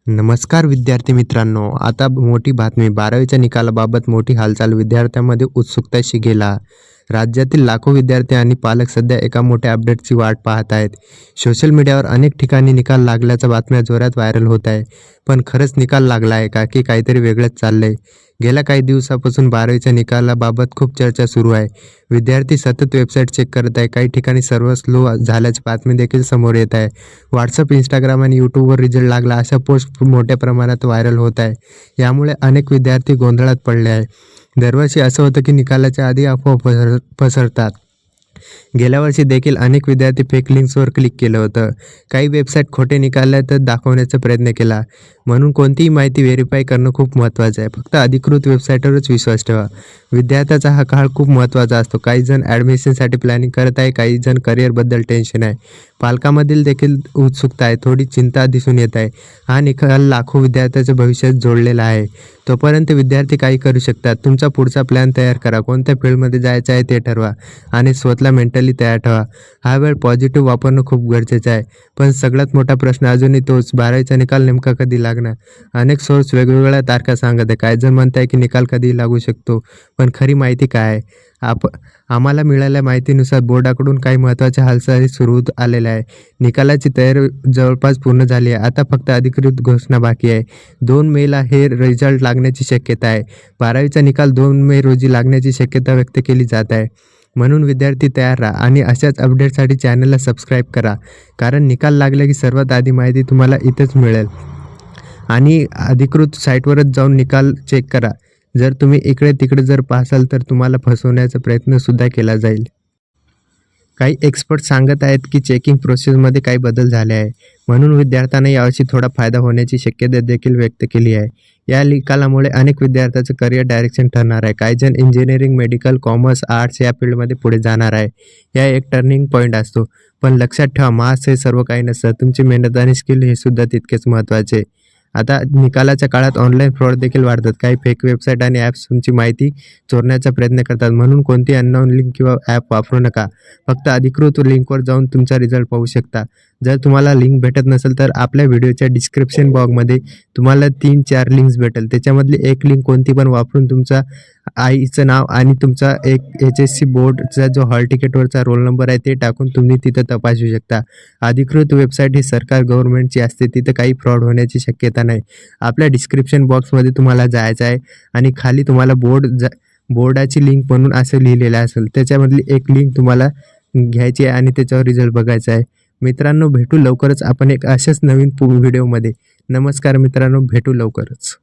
नमस्कार विद्यार्थी मित्रांनो, आता मोठी बातमी 12वीच्या निकालाबाबत मोठी हालचाल विद्यार्थ्यांमध्ये उत्सुकता गेला. राज्यातील लाखो विद्यार्थी आणि पालक सध्या एका मोठ्या अपडेटची वाट पाहत आहेत. सोशल मीडियावर अनेक ठिकाणी निकाल लागल्याच्या बातम्या जोरात व्हायरल होत आहे. पण खरंच निकाल लागला आहे का, की काहीतरी वेगळंच चाललंय? गेल्या काही दिवसापासून 12वीच्या निकालाबाबत खूप चर्चा सुरू आहे. विद्यार्थी सतत वेबसाईट चेक करत आहे. काही ठिकाणी सर्व्हर स्लो झाल्याची बातमी देखील समोर येत आहे. WhatsApp, Instagram आणि YouTubeवर रिझल्ट लागला अशा पोस्ट मोठ्या प्रमाणात व्हायरल होत आहे. यामुळे अनेक विद्यार्थी गोंधळात पडले आहे. दरवर्षी असं होतं की निकालाच्या आधी अफवा पसरतात. गेल्या वर्षी देखील अनेक विद्यार्थी फेक लिंक्सवर क्लिक केलं होतं. काही वेबसाईट खोटे निकाल तर दाखवण्याचा प्रयत्न केला. म्हणून कोणतीही माहिती व्हेरीफाय करणं खूप महत्त्वाचं आहे. फक्त अधिकृत वेबसाईटवरच विश्वास ठेवा. विद्यार्थ्याचा हा काळ खूप महत्त्वाचा असतो. काही जण ॲडमिशनसाठी प्लॅनिंग करत आहे, काही जण करिअरबद्दल टेन्शन आहे. पालकांमधील देखील उत्सुकता आहे, थोडी चिंता दिसून येत आहे. हा निकाल लाखो विद्यार्थ्याच्या भविष्यात जोडलेला आहे. तोपर्यंत विद्यार्थी काही करू शकतात. तुमचा पुढचा प्लॅन तयार करा. कोणत्या फील्डमध्ये जायचं आहे ते ठरवा आणि स्वतःला मेंटली तयार ठेवा. हा वेळ पॉझिटिव्ह वापरणं खूप गरजेचं आहे. पण सगळ्यात मोठा प्रश्न अजूनही तोच, 12वीचा निकाल नेमका कधी लागणार? अनेक सोर्स वेगवेगळ्या तारखा सांगत आहे. काही जण म्हणत आहे की निकाल कधीही लागू शकतो. पण खरी माहिती काय आहे? आम्हाला मिळालेल्या माहितीनुसार बोर्डाकडून काही महत्त्वाच्या हालचाली सुरू आलेल्या आहे. निकालाची तयारी जवळपास पूर्ण झाली आहे. आता फक्त अधिकृत घोषणा बाकी आहे. 2 मेला हे रिझल्ट लागण्याची शक्यता आहे. 12वीचा निकाल 2 मे रोजी लागण्याची शक्यता व्यक्त केली जात आहे. म्हणून विद्यार्थी तयार राहा आणि अशाच अपडेटसाठी चॅनलला सबस्क्राईब करा. कारण निकाल लागला की सर्वात आधी माहिती तुम्हाला इथंच मिळेल. आणि अधिकृत साईटवरच जाऊन निकाल चेक करा. जर तुम्ही इकडे-तिकडे जर पाहाल तर तुम्हाला फसवण्याचा प्रयत्नसुद्धा केला जाईल. काही एक्सपर्ट सांगत आहेत की चेकिंग प्रोसेसमध्ये काही बदल झाले आहे. म्हणून विद्यार्थ्यांना यावर्षी थोडा फायदा होण्याची शक्यता देखील व्यक्त केली आहे. या निकालामुळे अनेक विद्यार्थ्यांचं करिअर डायरेक्शन ठरणार आहे. काही जण इंजिनिअरिंग, मेडिकल, कॉमर्स, आर्ट्स या फील्डमध्ये पुढे जाणार आहे. या एक टर्निंग पॉईंट असतो. पण लक्षात ठेवा, मार्क्स हे सर्व काही नसतं. तुमची मेहनत आणि स्किल हे सुद्धा तितकेच महत्त्वाचे. आता निकालाच्या काळात ऑनलाईन फ्रॉड देखील वाढतात. काही फेक वेबसाईट आणि ॲप्स तुमची माहिती चोरण्याचा प्रयत्न करतात. म्हणून कोणती अननोन लिंक किंवा ॲप वापरू नका. फक्त अधिकृत लिंकवर जाऊन तुमचा रिझल्ट पाहू शकता. जर तुम्हाला लिंक भेटत नसेल तर आपल्या व्हिडिओच्या डिस्क्रिप्शन बॉक्समध्ये तुम्हाला 3-4 लिंक्स भेटेल. त्याच्यामधली एक लिंक कोणती पण वापरून तुमचा आईचं नाव आणि तुमचा एक HSC बोर्डचा जो हॉल तिकीटवरचा रोल नंबर आहे ते टाकून तुम्ही तिथं तपासू शकता. अधिकृत वेबसाईट ही सरकार गव्हर्नमेंटची असते. तिथं काही फ्रॉड होण्याची शक्यता नाही. आपल्या डिस्क्रिप्शन बॉक्समध्ये तुम्हाला जायचं आहे आणि खाली तुम्हाला बोर्डाची लिंक म्हणून असं लिहिलेलं असेल. त्याच्यामधली एक लिंक तुम्हाला घ्यायची आहे आणि त्याच्यावर रिझल्ट बघायचा आहे. मित्रांनो, भेटू लवकरच आपण एक अशाच नवीन व्हिडिओमध्ये. नमस्कार मित्रांनो, भेटू लवकरच.